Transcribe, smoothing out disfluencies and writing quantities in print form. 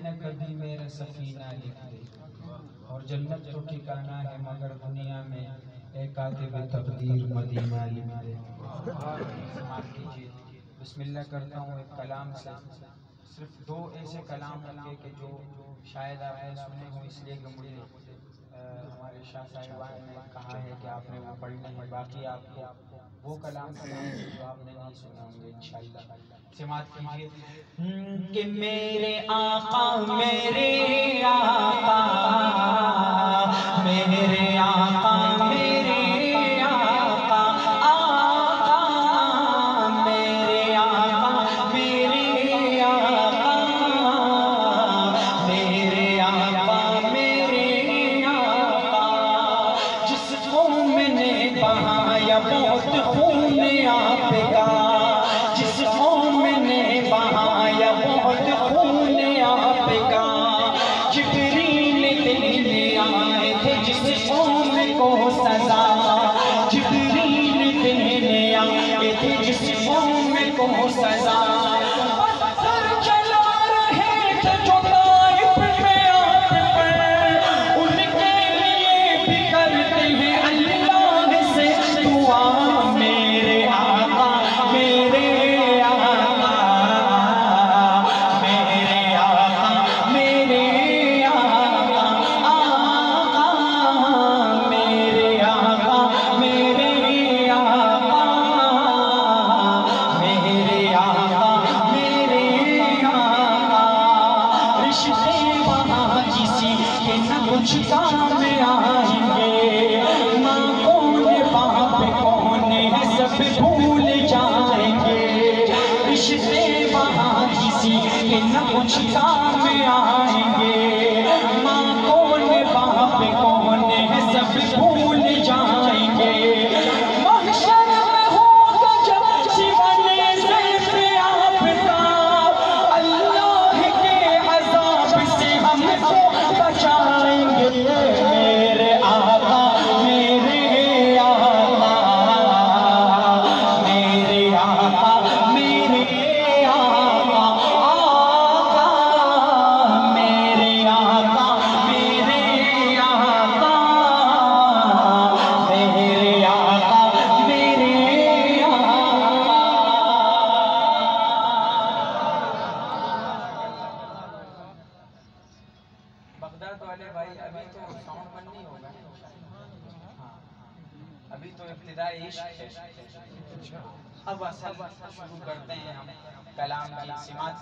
نہ کبھی میرا سفینہ لکھ دے، اور جنت تو ٹھکانا ہے مگر دنیا میں اے کاتب تقدیر مدینہ لکھ دے۔ سماعت کیجیے، بسم اللہ کرتا ہوں ایک کلام سے، صرف دو ایسے کلام ہوں گے کہ جو شاید آپ نے سنے ہوں، اس لیے کہ مجھے ہمارے شاہ صاحبان نے کہا ہے کہ آپ نے وہ پڑھنے ہیں، باقی آپ کو وہ کلام سنائیں گے جو آپ نے نہیں سنے ہوں گے انشاءاللہ۔ سماعت کیجیے کہ میرے آقا میرے آقا میرے آقا میرے آقا آقا میرے آقا میرے آقا میرے آقا میرے آقا، جس قوم نے بہایا بہت خون آپ کا، جس قوم نے بہایا بہت خون آپ کا، جبریل دینے آئے تھے جس قوم کو سزا، جبریل دینے آئے تھے جس قوم کو سزا، پتھر چلا رہے تھے جو طائف میں آپ پر، ان کے لیے بھی کرتے ہیں اللہ سے دعا، میرے آقا میرے آقا میرے آقا میرے آقا آقا میرے آقا میرے آقا میرے آقا میرے آقا، رشتے وہاں کسی کے نہ کچھ کام آئیں گے، ماں کون باپ کون ہے سب بھول جائیں گے، رشتے وہاں کسی کے نہ کچھ کام آئیں گے، ماں کون باپ کون ہے سب بھول جائیں گے، محشر میں ہوگا جب سینے سے آپ کا، اللہ کے عذاب سے ہم کو بچائیں گے، میرے آقا میرے آقا میرے آقا میرے آقا آقا میرے آقا میرے آقا میرے آقا میرے آقا۔ بغداد والے بھائی ابھی تو ساؤنڈ بند نہیں ہوگا، ہاں ابھی تو ابتدائی عشق ہے، اب اصل شروع کرتے ہیں ہم کلام کی سماعت۔